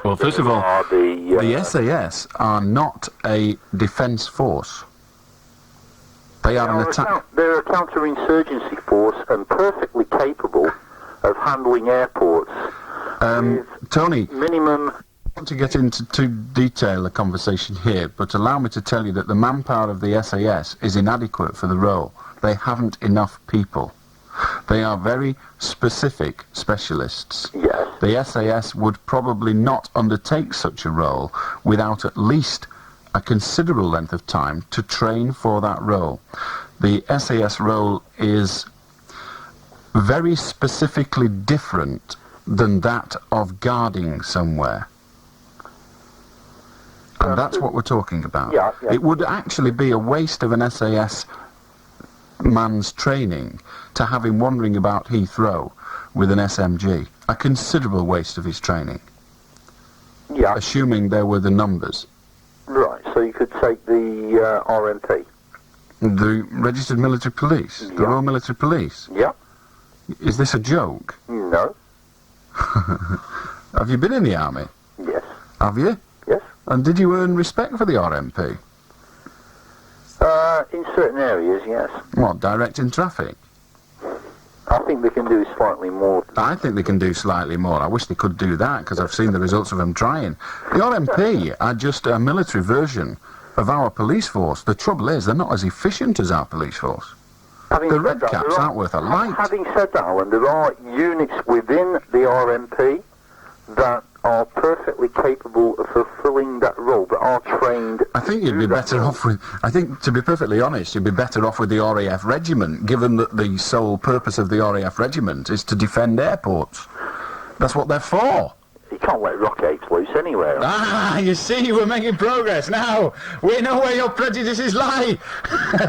Well, first of all, are the SAS are not a defence force. They are an attack. They're a counterinsurgency force and perfectly capable of handling airports. Tony, Minimum. I want to get into too detailed a conversation here, but allow me to tell you that the manpower of the SAS is inadequate for the role. They haven't enough people. They are very specific specialists. Yes. The SAS would probably not undertake such a role without at least a considerable length of time to train for that role. The SAS role is very specifically different than that of guarding somewhere. And that's what we're talking about. Yeah. It would actually be a waste of an SAS man's training to have him wandering about Heathrow with an SMG. A considerable waste of his training. Yeah. Assuming there were the numbers. Right, so you could take the RMP. The Registered Military Police, the Royal Military Police. Yeah. Is this a joke? No. Have you been in the army? Yes. Have you? Yes. And did you earn respect for the RMP? In certain areas, yes. What, directing traffic? I think they can do slightly more. I think they can do slightly more. I wish they could do that, because I've seen the results of them trying. The RMP are just a military version of our police force. The trouble is, they're not as efficient as our police force. The Red Caps aren't worth a light. Having said that, Alan, there are units within the RMP that are perfectly capable of fulfilling that role, that are trained. I think you'd be better off with, I think, to be perfectly honest, you'd be better off with the RAF regiment, given that the sole purpose of the RAF regiment is to defend airports. That's what they're for. You can't let rock apes loose anywhere. Ah, you see, we're making progress now. We know where your prejudices lie.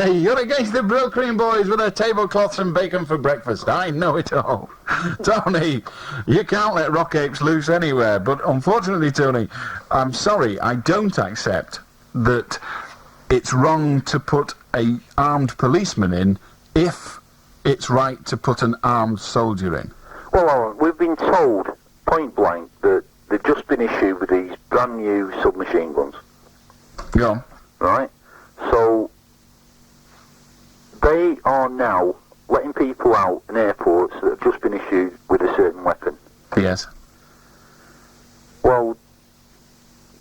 You're against the brokering boys with their tablecloths and bacon for breakfast. I know it all. Tony, you can't let rock apes loose anywhere. But unfortunately, Tony, I'm sorry, I don't accept that it's wrong to put a armed policeman in if it's right to put an armed soldier in. Well, Alan, we've been told point blank that they've just been issued with these brand new submachine guns. Yeah. Right? So they are now letting people out in airports that have just been issued with a certain weapon. Yes. Well,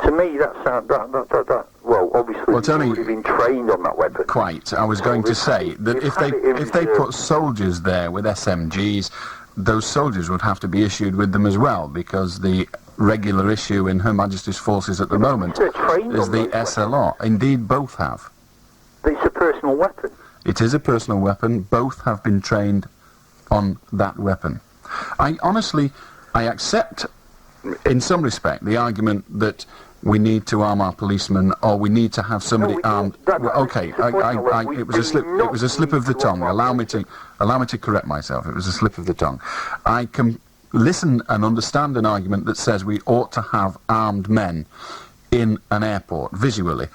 to me, that well, obviously, well, Tony, they've been trained on that weapon. Quite. I was going to say that if they put soldiers there with SMGs, those soldiers would have to be issued with them as well, because the regular issue in Her Majesty's forces at the moment is the SLR. Indeed, both have. It's a personal weapon. It is a personal weapon. Both have been trained on that weapon. I accept, in some respect, the argument that we need to arm our policemen, or we need to have somebody armed. Okay, it was a slip. It was a slip of the tongue. Allow me to correct myself. It was a slip of the tongue. I can listen and understand an argument that says we ought to have armed men in an airport, visibly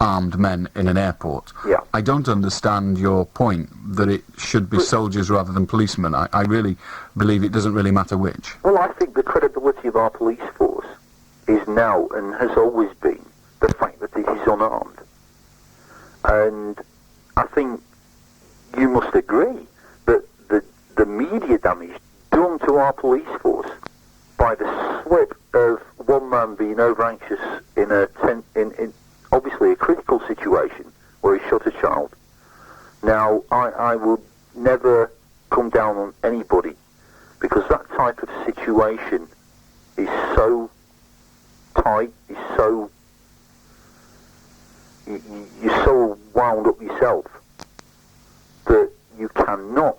armed men in an airport. Yeah. I don't understand your point that it should be soldiers rather than policemen. I really believe it doesn't really matter which. Well, I think the credibility of our police force is now, and has always been, the fact that it is unarmed. And I think you must agree that the media damage done to our police force by the slip of one man being over anxious in in obviously a critical situation where he shot a child. Now, I would never come down on anybody, because that type of situation is so tight, is so, you're so wound up yourself that you cannot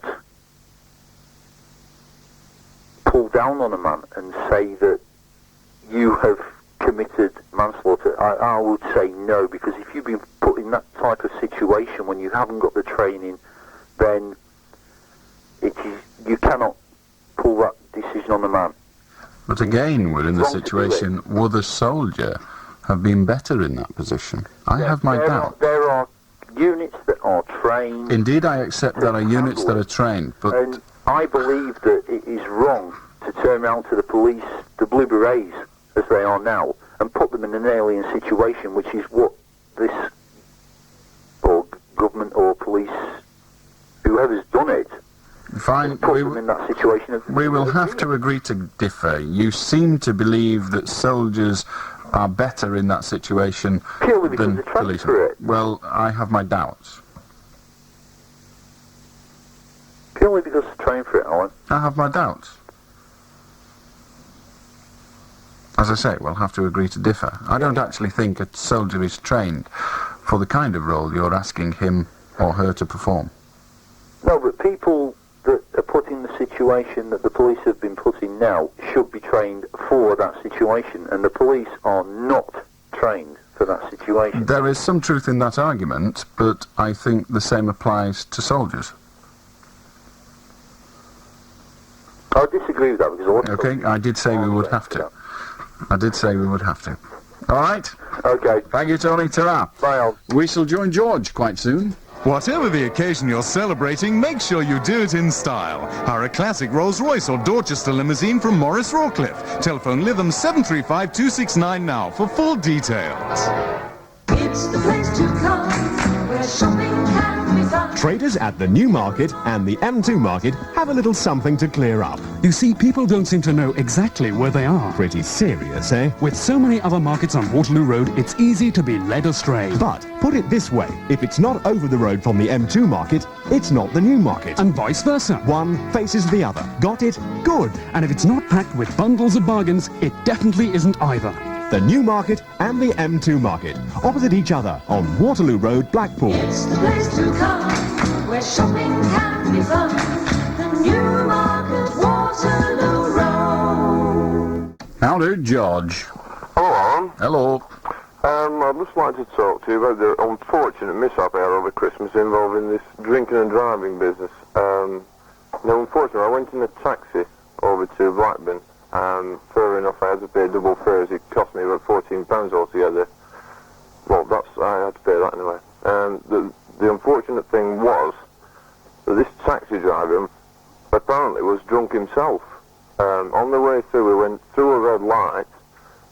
pull down on a man and say that you have committed manslaughter. I would say no, because if you've been put in that type of situation when you haven't got the training, then you cannot pull that decision on a man. But again, we're in the situation, would a soldier have been better in that position? I have my doubt. There are units that are trained. Indeed, I accept there are units that are trained, but... And I believe that it is wrong to turn around to the police, the Blue Berets, as they are now and put them in an alien situation, which is what this or government or police, whoever's done it, Fine. put them in that situation. We will have to agree to differ. You seem to believe that soldiers are better in that situation Purely because than they're trained police. for it. Well, I have my doubts. Purely because they're trained for it, Alan. I have my doubts. As I say, we'll have to agree to differ. I don't actually think a soldier is trained for the kind of role you're asking him or her to perform. No, but people that are put in the situation that the police have been put in now should be trained for that situation, and the police are not trained for that situation. There is some truth in that argument, but I think the same applies to soldiers. I disagree with that because a lot of Okay, I did say we would have to. I did say we would have to. All right. Okay. Thank you, Tony. Ta-ra. Bye, Al. We shall join George quite soon. Whatever the occasion you're celebrating, make sure you do it in style. Hire a classic Rolls-Royce or Dorchester limousine from Morris Rawcliffe. Telephone Lytham 735-269 now for full details. It's the place to come, where shopping can be fun. Traders at the New Market and the M2 Market have a little something to clear up. You see, people don't seem to know exactly where they are. Pretty serious, eh? With so many other markets on Waterloo Road, it's easy to be led astray. But put it this way, if it's not over the road from the M2 Market, it's not the New Market. And vice versa. One faces the other. Got it? Good. And if it's not packed with bundles of bargains, it definitely isn't either. The New Market and the M2 Market, opposite each other on Waterloo Road, Blackpool. It's the place to come, where shopping can be fun. The New Market, Waterloo Road. How do, George? Hello, Alan. Hello. I'd just like to talk to you about the unfortunate mishap I had over Christmas involving this drinking and driving business. Now, unfortunately, I went in a taxi over to Blackburn. Fair enough, I had to pay double fares. It cost me about £14 altogether. Well, I had to pay that anyway. The unfortunate thing was that this taxi driver apparently was drunk himself. On the way through, we went through a red light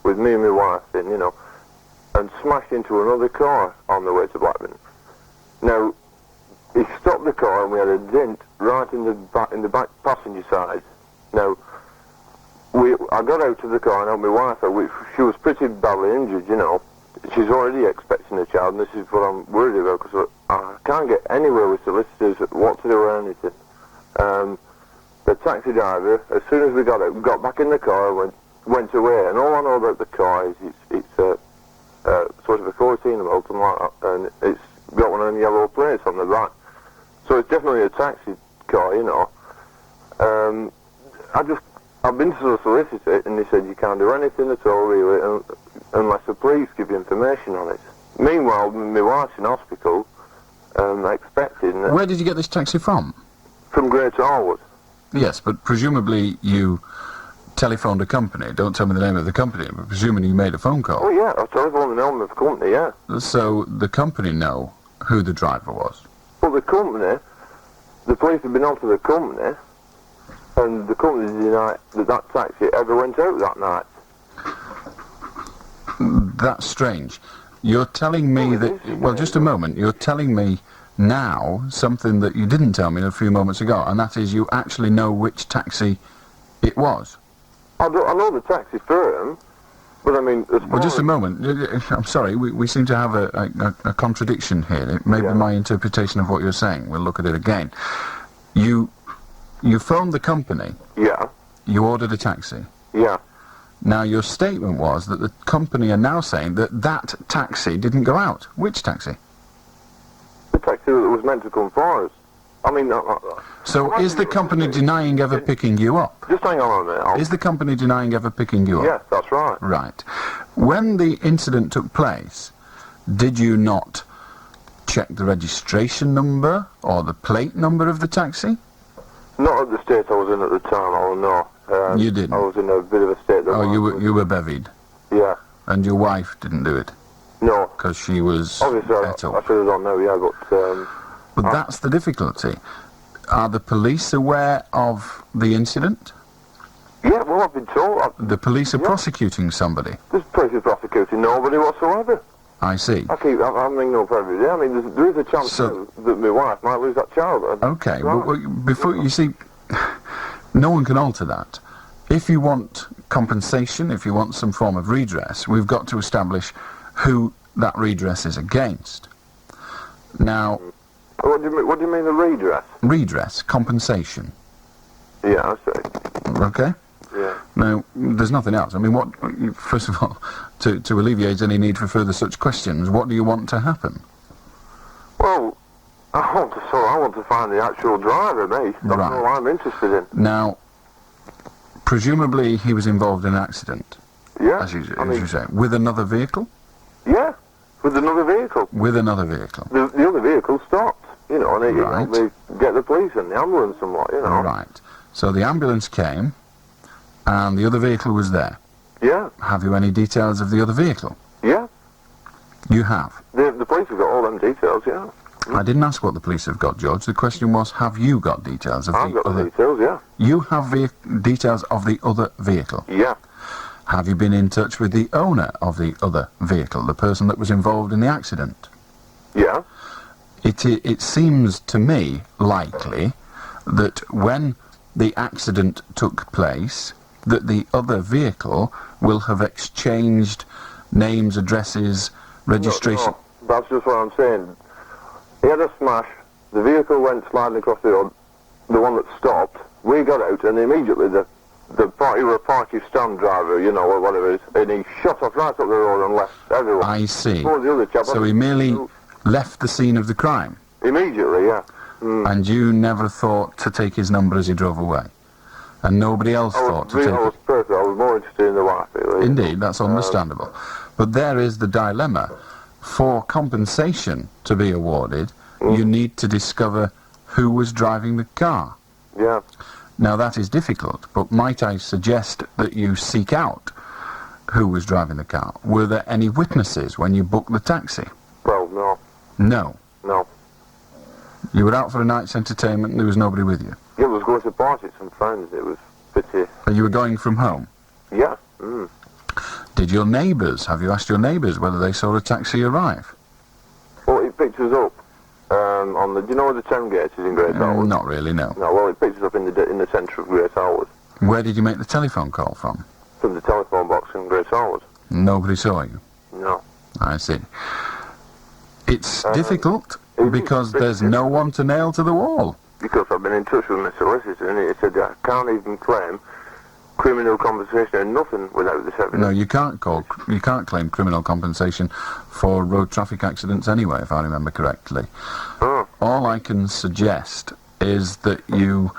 with me and my wife in, and smashed into another car on the way to Blackburn. Now, he stopped the car and we had a dent right in the back passenger side. Now, I got out of the car and helped my wife out, which she was pretty badly injured, She's already expecting a child, and this is what I'm worried about, because I can't get anywhere with solicitors what to do or anything. The taxi driver, as soon as we got out, got back in the car and went away, and all I know about the car is it's sort of a 14 or something like that, and it's got one of them yellow plates on the back. So it's definitely a taxi car, I've been to the solicitor, and they said you can't do anything at all, really, unless the police give you information on it. Meanwhile, my wife's in hospital, expecting... Where did you get this taxi from? From Greater Harwood. Yes, but presumably you telephoned a company. Don't tell me the name of the company, but presumably you made a phone call. Oh, yeah, I telephoned the name of the company, yeah. So the company know who the driver was? Well, the police have been on to the company, and the company denied that taxi ever went out that night. That's strange. You're telling me that... Well, just a moment. You're telling me now something that you didn't tell me a few moments ago, and that is you actually know which taxi it was. I know the taxi firm, but I mean... Well, just a moment. I'm sorry, we seem to have a contradiction here. It may be my interpretation of what you're saying. We'll look at it again. You phoned the company. Yeah. You ordered a taxi. Yeah. Now, your statement was that the company are now saying that taxi didn't go out. Which taxi? The taxi that was meant to come for us. I mean... So is the company denying ever picking you up? Just hang on a minute. Is the company denying ever picking you up? Yes, that's right. Right. When the incident took place, did you not check the registration number or the plate number of the taxi? Not at the state I was in at the time, I don't know. You didn't? I was in a bit of a state that... Oh, you were bevied? Yeah. And your wife didn't do it? No. Because she was... Obviously, I should have done now, yeah, but... But that's the difficulty. Are the police aware of the incident? Yeah, well, I've been told. The police are prosecuting somebody. This place is prosecuting nobody whatsoever. I see. I'm ringing up every day. I mean, there is a chance that my wife might lose that child. Okay, well, before you see, no one can alter that. If you want compensation, if you want some form of redress, we've got to establish who that redress is against. Now, What do you mean the redress? redress, compensation. Yeah, I see. Okay? Yeah. Now, there's nothing else. I mean, first of all, to alleviate any need for further such questions, what do you want to happen? Well, I want to find the actual driver, mate. That's Right. all I'm interested in. Now, presumably he was involved in an accident, Yeah. as you say, with another vehicle? Yeah, with another vehicle. With another vehicle. The other vehicle stopped, and Right. they get the police and the ambulance and what, Right. So the ambulance came, and the other vehicle was there. Yeah, Have you any details of the other vehicle? yeah. You have. The police have got all them details, yeah. I didn't ask what the police have got, George. The question was, have you got details of I've the got the other... details, yeah. You have details of the other vehicle. Yeah. Have you been in touch with the owner of the other vehicle, the person that was involved in the accident? Yeah. It seems to me likely that when the accident took place, that the other vehicle will have exchanged names, addresses, registration... No, that's just what I'm saying. He had a smash, the vehicle went sliding across the road, the one that stopped, we got out, and immediately the Pakistan driver, or whatever it is, and he shot off right up the road and left everyone. I see. Before the other chap, So he merely left the scene of the crime, immediately, yeah. and you never thought to take his number as he drove away? And nobody else thought to take I was it? perfect. I was more interested in the wife, really. Indeed, that's understandable. But there is the dilemma. For compensation to be awarded, you need to discover who was driving the car. Yeah. Now that is difficult, but might I suggest that you seek out who was driving the car? Were there any witnesses when you booked the taxi? Well, no. No. No. You were out for a night's entertainment and there was nobody with you? It was going to a party with some friends. It was pretty... And you were going from home? Yeah. Did your neighbours, have you asked your neighbours whether they saw a taxi arrive? Well, it picked us up on the... Do you know where the town gate is in Great Harwood? Not really, no. No, well, it picked us up in the centre of Great Harwood. Where did you make the telephone call from? From the telephone box in Great Harwood. Nobody saw you? No. I see. It's difficult it is because there's difficult. no one to nail to the wall. Because I've been in touch with my solicitor and he said I can't even claim criminal compensation and nothing without this evidence. No, you can't claim criminal compensation for road traffic accidents anyway, if I remember correctly. Oh. All I can suggest is that you,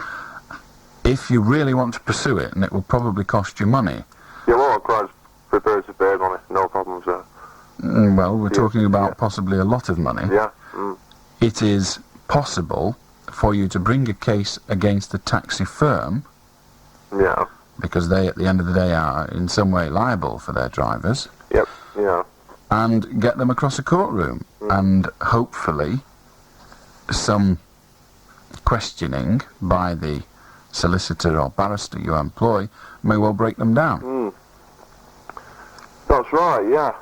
if you really want to pursue it, and it will probably cost you money. Yeah, well, I'm quite prepared to pay money. No problem, sir. Well, we're talking about possibly a lot of money. Yeah. It is possible for you to bring a case against the taxi firm, Yeah. because they, at the end of the day, are in some way liable for their drivers, Yep. Yeah. and get them across a courtroom. And hopefully some questioning by the solicitor or barrister you employ may well break them down. That's right, yeah.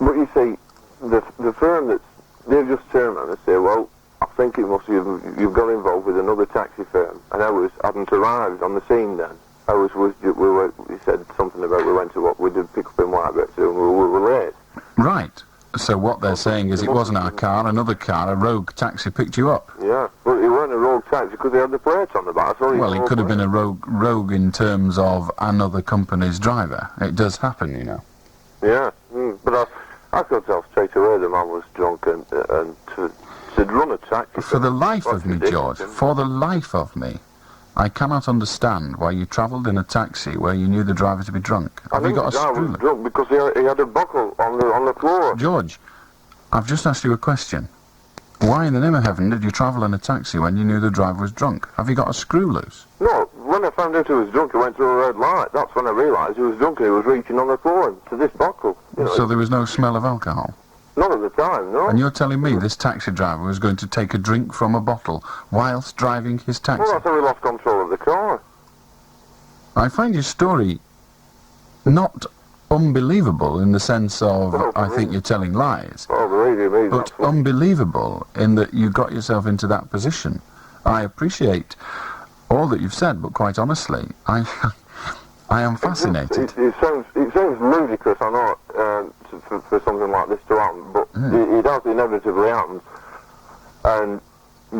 But you see, the firm they've just turned around and say, well, I think it must you've got involved with another taxi firm, and I hadn't arrived on the scene then. We said something about we did pick up in Whitebread too, and we were late. Right. So what they're saying is it wasn't our car, another car, a rogue taxi picked you up. Yeah, but it weren't a rogue taxi because they had the plates on the back. Well, it could have been a rogue in terms of another company's driver. It does happen, you know. Yeah, but I could tell straight away the man was drunk and to run a taxi. For the life of me, George, for the life of me, I cannot understand why you travelled in a taxi where you knew the driver to be drunk. Have you got a screw? screw? Drunk because he had a buckle on the floor. George, I've just asked you a question. Why in the name of heaven did you travel in a taxi when you knew the driver was drunk? Have you got a screw loose? No, when I found out he was drunk, he went through a red light. That's when I realised he was drunk and he was reaching on the floor to this buckle. So there was no smell of alcohol? Not at the time, no. And you're telling me this taxi driver was going to take a drink from a bottle whilst driving his taxi? Well, that's how he lost control of the car. I find your story not unbelievable in the sense of I think you're telling lies, Oh, believe you me, but that's what... unbelievable in that you got yourself into that position. I appreciate all that you've said, but quite honestly, I am fascinated. It sounds ludicrous, I know, for something like this to happen, but it has inevitably happened. And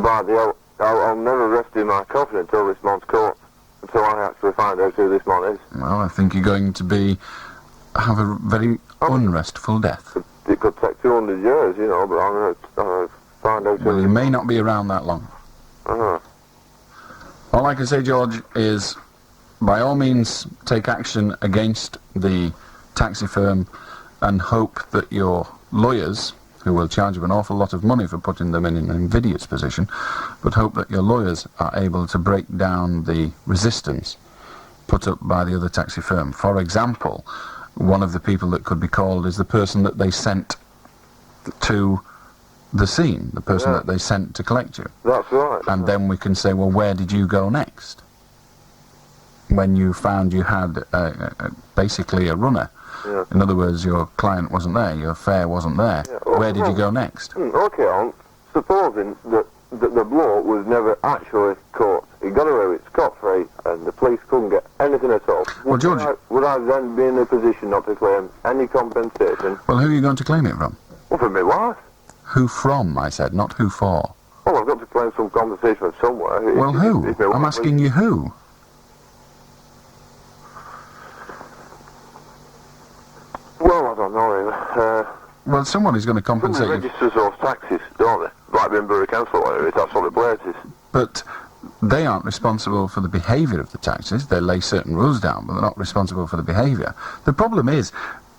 by the hell, I'll never rest in my coffin until this man's caught, until I actually find out who this man is. Well, I think you're going to have a very unrestful death. It could take 200 years, you know, but I'm going to find out Well, who you this may not be around that long. Uh-huh. All I can say, George, is by all means take action against the taxi firm and hope that your lawyers, who will charge you an awful lot of money for putting them in an invidious position, but hope that your lawyers are able to break down the resistance put up by the other taxi firm. For example, one of the people that could be called is the person that they sent to the scene, the person that they sent to collect you. That's right. And then we can say, well, where did you go next? When you found you had basically a runner. Yeah. In other words, your client wasn't there, your fare wasn't there. Yeah, well, where did you go next? Okay, Alan, supposing that the bloke was never actually caught. He got away with it scot-free, and the police couldn't get anything at all. Well, George... Would I then be in a position not to claim any compensation? Well, who are you going to claim it from? Well, for my wife. Who from, I said, not who for. Well, I've got to claim some compensation from somewhere. Well, who? If my wife I'm asking you who. Well, I don't know, really. Well, someone is going to compensate Somebody you. registers those taxis, don't they? Blackburn Borough Council, whatever it is, that's what the place is. But they aren't responsible for the behaviour of the taxis. They lay certain rules down, but they're not responsible for the behaviour. The problem is,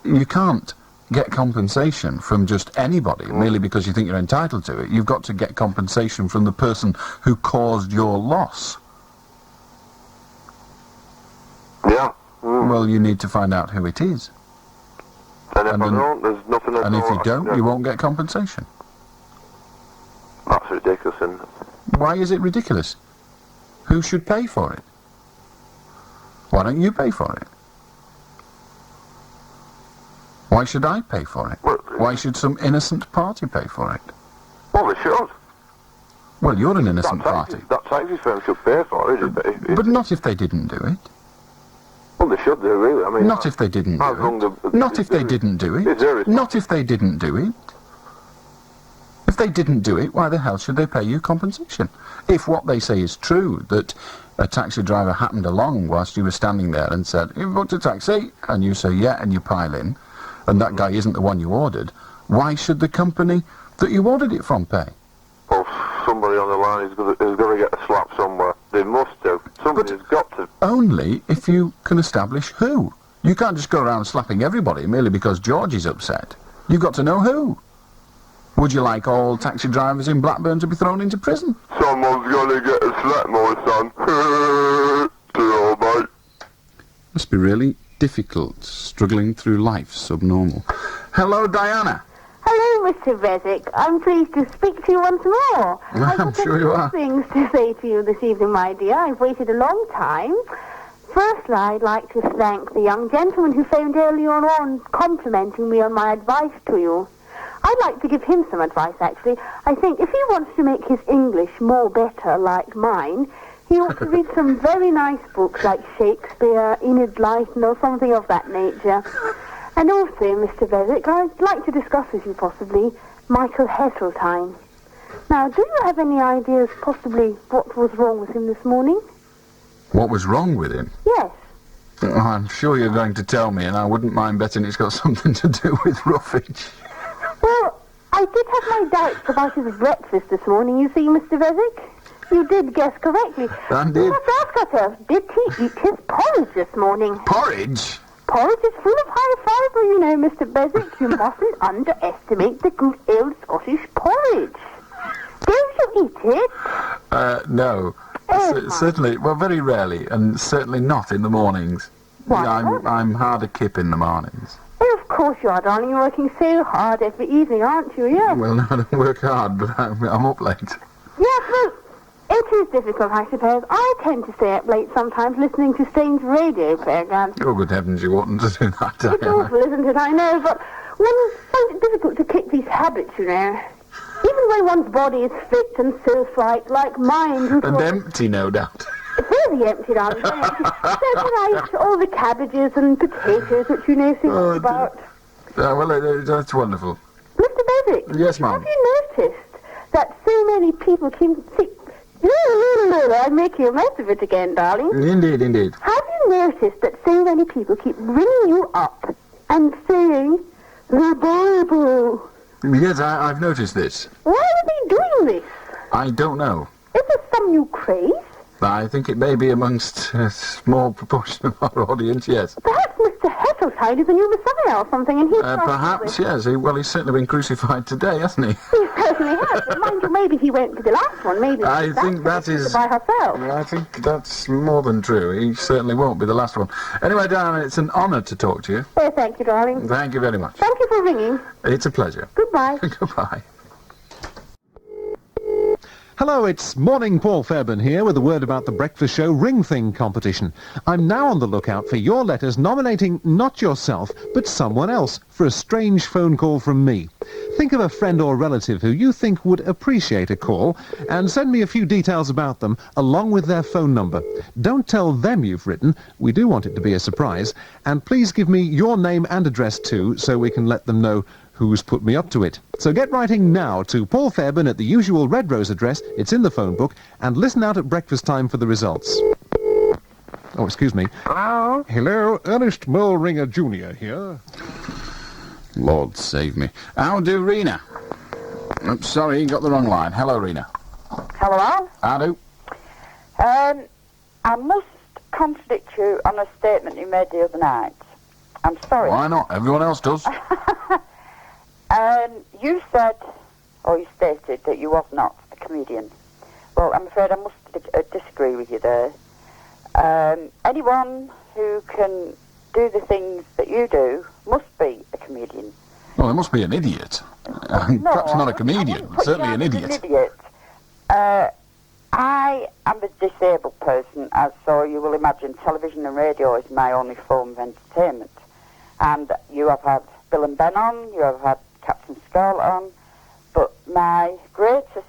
you can't get compensation from just anybody merely because you think you're entitled to it. You've got to get compensation from the person who caused your loss. Yeah. Well, you need to find out who it is. And if And I then- don't, there's nothing at all. And if you don't, Yeah. you won't get compensation. That's ridiculous, isn't it? Why is it ridiculous? Who should pay for it? Why don't you pay for it? Why should I pay for it? Well, Why should some innocent party pay for it? Well, they should. Well, you're an innocent party. That taxi firm should pay for it. But not if they didn't do it. Well, they should do, really. I mean, Not if they didn't I've do rung it. the- Not if they didn't do Is there it. a- Not if they didn't do it. If they didn't do it, why the hell should they pay you compensation? If what they say is true, that a taxi driver happened along whilst you were standing there and said, "You booked a taxi?" and you say, "Yeah," and you pile in, and that guy isn't the one you ordered, why should the company that you ordered it from pay? Well, somebody on the line is going to get a slap somewhere. They must do. Somebody's got to. Only if you can establish who. You can't just go around slapping everybody merely because George is upset. You've got to know who. Would you like all taxi drivers in Blackburn to be thrown into prison? Someone's going to get a slap, my son. Dear mate. Must be really difficult, struggling through life subnormal. Hello, Diana. Hello, Mr. Beswick. I'm pleased to speak to you once more. I've I'm got sure you are. things to say to you this evening, my dear. I've waited a long time. Firstly, I'd like to thank the young gentleman who phoned earlier on complimenting me on my advice to you. I'd like to give him some advice, actually. I think if he wants to make his English more better like mine, he ought to read some very nice books like Shakespeare, Enid Blyton, or something of that nature. And also, Mr. Beswick, I'd like to discuss with you possibly Michael Heseltine. Now, do you have any ideas possibly what was wrong with him this morning? What was wrong with him? Yes. Oh, I'm sure you're going to tell me, and I wouldn't mind betting it's got something to do with roughage. Well, I did have my doubts about his breakfast this morning, you see, Mr. Beswick. You did guess correctly. I did. You must ask yourself, did he eat his porridge this morning? Porridge? Porridge is full of high fibre, you know, Mr. Beswick. You mustn't underestimate the good old Scottish porridge. Don't you eat it? No. Oh, Certainly, well, very rarely, and certainly not in the mornings. Why not? I'm hard a kip in the mornings. Oh, of course you are, darling. You're working so hard every evening, aren't you? Yes. Well, no, I don't work hard, but I'm up late. Yes, well, It is difficult, I suppose. I tend to stay up late sometimes listening to strange radio programmes. Oh, good heavens, you oughtn't to do that. It's Diana. awful, isn't it? I know, but one finds it difficult to kick these habits, you know. Even when one's body is fit and sylph-like, like mine, who And empty, no doubt. very empty, darling. Very empty. So can I eat all the cabbages and potatoes which you know so much about? That's wonderful. Mr. Beswick, Yes, ma'am. have you noticed that so many people keep... I'm making a mess of it again, darling. Indeed, indeed. Have you noticed that so many people keep ringing you up and saying, the Bible? Yes, I've noticed this. Why are they doing this? I don't know. Is this some new craze? I think it may be amongst a small proportion of our audience, yes. Perhaps Mr. Heseltine is a new Messiah or something, and he's... Perhaps, yes. He's certainly been crucified today, hasn't he? He certainly has. But mind you, maybe he won't be the last one. Maybe I think that is... by herself. I think that's more than true. He certainly won't be the last one. Anyway, Diana, it's an honour to talk to you. Oh, thank you, darling. Thank you very much. Thank you for ringing. It's a pleasure. Goodbye. Goodbye. Hello, it's Morning Paul Fairbairn here with a word about the Breakfast Show Ring Thing competition. I'm now on the lookout for your letters nominating not yourself, but someone else for a strange phone call from me. Think of a friend or relative who you think would appreciate a call and send me a few details about them along with their phone number. Don't tell them you've written. We do want it to be a surprise. And please give me your name and address too so we can let them know who's put me up to it. So get writing now to Paul Fairbairn at the usual Red Rose address, it's in the phone book, and listen out at breakfast time for the results. Oh, excuse me. Hello? Hello, Ernest Mulringer Jr. here. Lord save me. How do, Rena? I'm sorry, you got the wrong line. Hello, Rena. Hello? How do? I must contradict you on a statement you made the other night. I'm sorry. Why not? Everyone else does. You said, or you stated, that you was not a comedian. Well, I'm afraid I must disagree with you there. Anyone who can do the things that you do must be a comedian. Well, there must be an idiot. Perhaps not a comedian, certainly an idiot. I am a disabled person, as so you will imagine television and radio is my only form of entertainment. And you have had Bill and Ben on, you have had Captain Scarlet on, but my greatest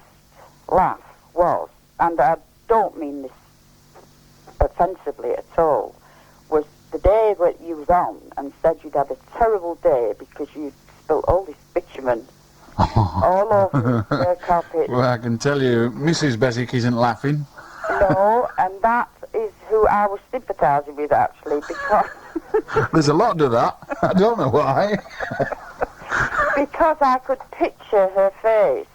laugh was, and I don't mean this offensively at all, was the day that you was on and said you'd had a terrible day because you'd spilt all this bitumen all over the carpet. Well, I can tell you, Mrs. Beswick isn't laughing. No, and that is who I was sympathising with, actually, because... There's a lot to that. I don't know why. Because I could picture her face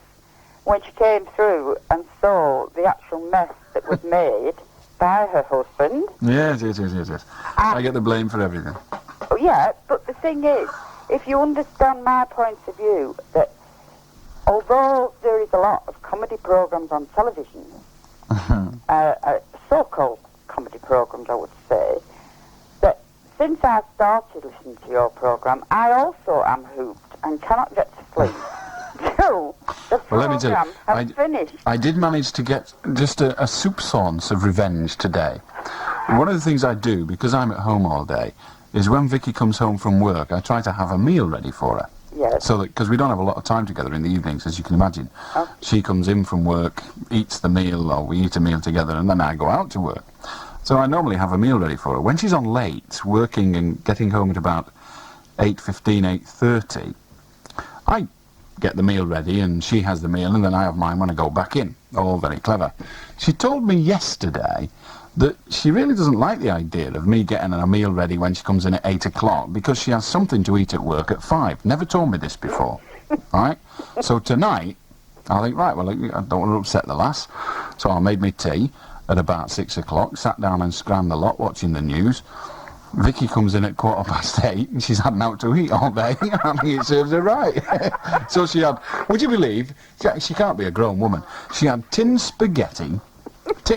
when she came through and saw the actual mess that was made by her husband. Yes. I get the blame for everything. Oh, yeah, but the thing is, if you understand my point of view, that although there is a lot of comedy programmes on television, so-called comedy programmes, I would say, that since I started listening to your programme, I also am hooped and cannot get to sleep. So, the Well, let me tell you, programme has finished. I did manage to get just a soupçon of revenge today. One of the things I do, because I'm at home all day, is when Vicky comes home from work, I try to have a meal ready for her. Yes. So that, because we don't have a lot of time together in the evenings, as you can imagine. Oh. She comes in from work, eats the meal, or we eat a meal together, and then I go out to work. So I normally have a meal ready for her. When she's on late, working and getting home at about 8:15, 8:30, I get the meal ready, and she has the meal, and then I have mine when I go back in. All very clever. She told me yesterday that she really doesn't like the idea of me getting a meal ready when she comes in at 8 o'clock because she has something to eat at work at 5. Never told me this before. Right? So tonight, I think, right, well, I don't want to upset the lass. So I made me tea at about 6 o'clock, sat down and scrammed a lot watching the news. Vicky comes in at 8:15 and she's had an out to eat all day. I think it serves her right. So she had, would you believe, she can't be a grown woman. She had tin spaghetti,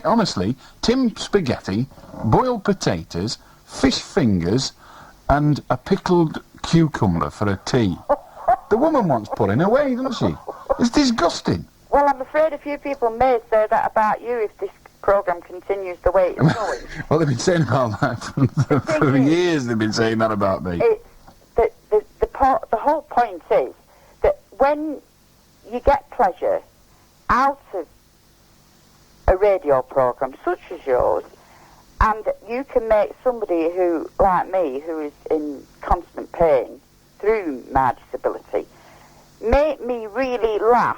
honestly, tin spaghetti, boiled potatoes, fish fingers, and a pickled cucumber for a tea. The woman wants putting away, doesn't she? It's disgusting. Well, I'm afraid a few people may say that about you if this programme continues the way it's going. Well, they've been saying about that for years. They've been saying that about me. The whole point is that when you get pleasure out of a radio programme such as yours, and you can make somebody who, like me, who is in constant pain through my disability, make me really laugh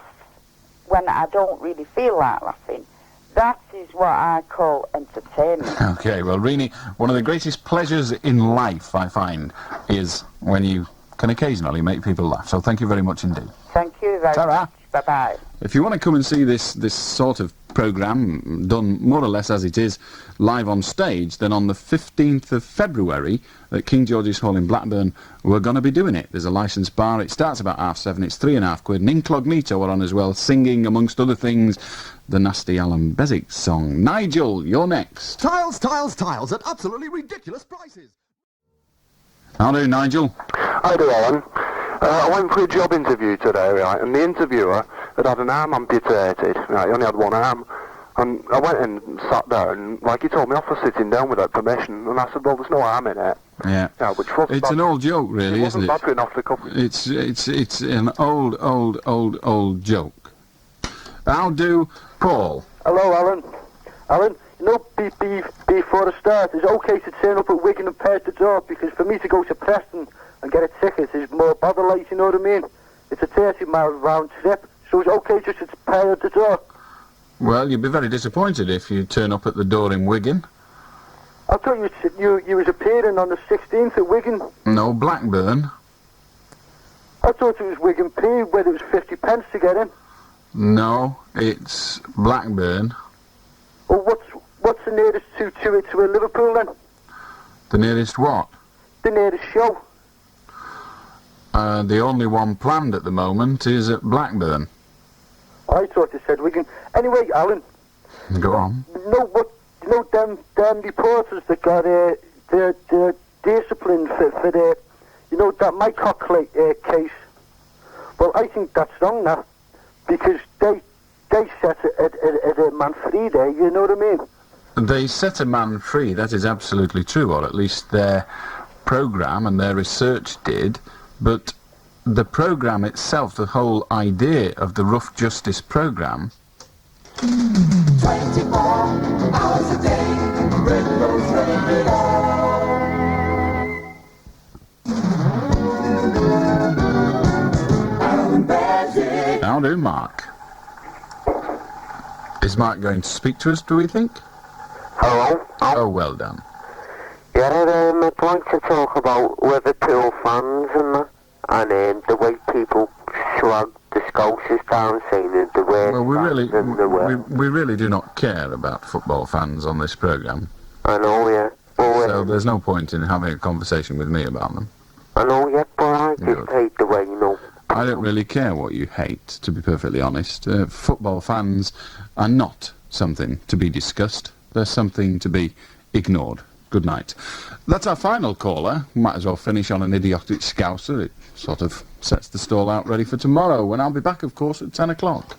when I don't really feel like laughing. That is what I call entertainment. Okay, well, Rini, one of the greatest pleasures in life, I find, is when you can occasionally make people laugh. So thank you very much indeed. Thank you very much. Bye-bye. If you want to come and see this sort of programme, done more or less as it is, live on stage, then on the 15th of February at King George's Hall in Blackburn, we're going to be doing it. There's a licensed bar. It starts about 7:30. It's £3.50. And Incognito are on as well, singing, amongst other things, the nasty Allan Beswick song. Nigel, you're next. Tiles, tiles, tiles at absolutely ridiculous prices. How do, Nigel? How do, Alan? I went for a job interview today, right, and the interviewer had an arm amputated, right, he only had one arm, and I went in and sat there, and, like, he told me off for sitting down without permission, and I said, well, there's no arm in it. Yeah. Which was it's an old joke, really, isn't it? It wasn't off the cuff. It's an old joke. How do, Paul? Hello, Alan. Alan, you know, before the start, it's okay to turn up at Wigan and pay at the door, because for me to go to Preston and get a ticket is more bother, like, you know what I mean? It's a 30-mile round trip, so it's okay just to pay at the door. Well, you'd be very disappointed if you turn up at the door in Wigan. I thought you was appearing on the 16th at Wigan. No, Blackburn. I thought it was Wigan P, where it was 50 pence to get in. No, it's Blackburn. Well, what's the nearest to Liverpool, then? The nearest what? The nearest show. The only one planned at the moment is at Blackburn. I thought it said Wigan. Anyway, Alan. Go on. You know them reporters that got the discipline for the, you know, that Mycock case. Well, I think that's wrong now, because they set a man free there. You know what I mean? They set a man free. That is absolutely true, or at least their programme and their research did. But the programme itself, the whole idea of the Rough Justice programme... 24 hours a day, Red Rose Radio. Allan Beswick. How do, Mark? Is Mark going to speak to us, do we think? Hello? Oh, well done. Yeah, I'd like to talk about Liverpool fans and the way people shrug the Scousers down, saying that the way. Well, we really do not care about football fans on this programme. I know, yeah. Well, so there's no point in having a conversation with me about them. I know, yeah, but I just hate the way, you know. I don't really care what you hate, to be perfectly honest. Football fans are not something to be discussed. They're something to be ignored. Good night. That's our final caller. Might as well finish on an idiotic Scouser. It sort of sets the stall out ready for tomorrow, when I'll be back, of course, at 10 o'clock.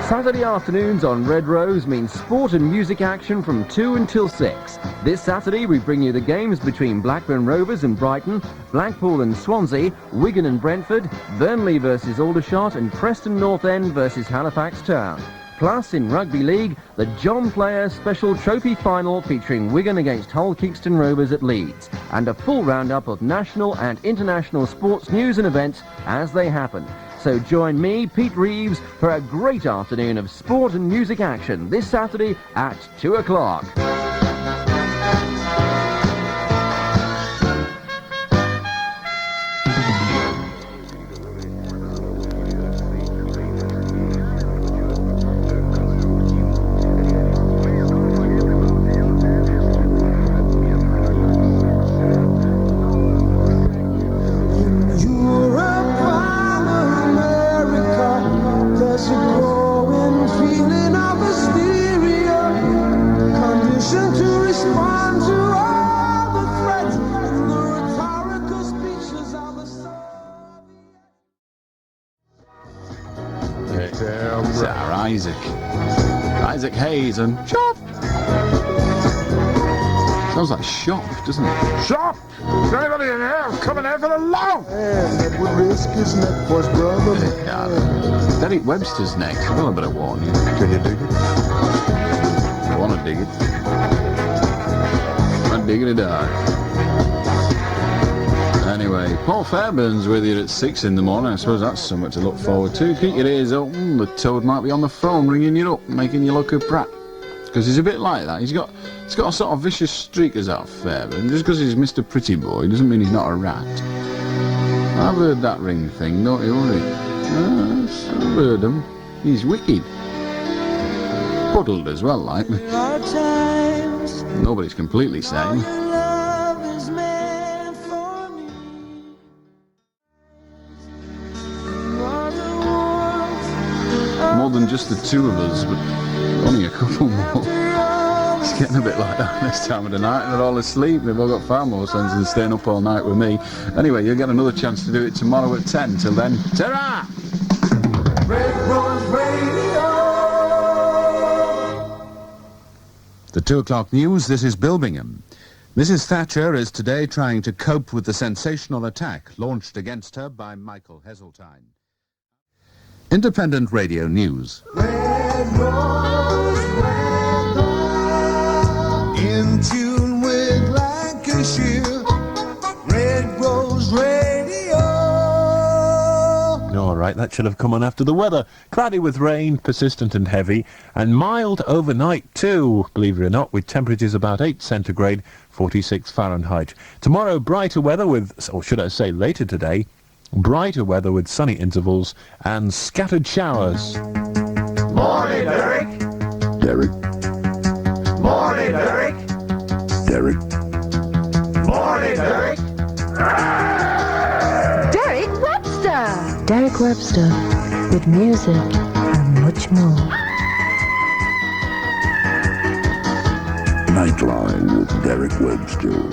Saturday afternoons on Red Rose means sport and music action from 2 until 6. This Saturday we bring you the games between Blackburn Rovers and Brighton, Blackpool and Swansea, Wigan and Brentford, Burnley versus Aldershot and Preston North End versus Halifax Town. Plus, in Rugby League, the John Player Special Trophy Final featuring Wigan against Hull Kingston Rovers at Leeds, and a full roundup of national and international sports news and events as they happen. So join me, Pete Reeves, for a great afternoon of sport and music action this Saturday at 2 o'clock. is and shop. Sounds like shop, doesn't it? Shop! Is there anybody in here? I'm coming here for the law! And that would risk his neck for his brother. Yeah. Derek Webster's next. Well, I better warn you. Can you dig it? I want to dig it. I'm digging it out. Anyway, Paul Fairbairn's with you at 6 in the morning. I suppose that's something to look forward to. Keep your ears open. The toad might be on the phone ringing you up, making you look a prat. Because he's a bit like that. He's got a sort of vicious streak as that Fairbairn. Just because he's Mr. Pretty Boy doesn't mean he's not a rat. I've heard that ring thing, don't you worry? Yes, I've heard him. He's wicked. Puddled as well, like. Nobody's completely sane. More than just the two of us, but only a couple more. It's getting a bit like that this time of the night. They're all asleep. They've all got far more sense than staying up all night with me. Anyway, you'll get another chance to do it tomorrow at 10. Till then, ta-ra! Red Rose Radio. The 2 o'clock news, this is Bill Bingham. Mrs. Thatcher is today trying to cope with the sensational attack launched against her by Michael Heseltine. Independent Radio News. Red Rose weather. In tune with Lancashire. Red Rose Radio. All right, that should have come on after the weather. Cloudy with rain, persistent and heavy, and mild overnight too, believe it or not, with temperatures about 8 centigrade, 46 Fahrenheit. Tomorrow, brighter weather with, or should I say later today, brighter weather with sunny intervals and scattered showers. Morning, Derek. Derek. Morning, Derek. Derek. Morning, Derek. Derek Webster. Derek Webster, with music and much more. Nightline with Derek Webster.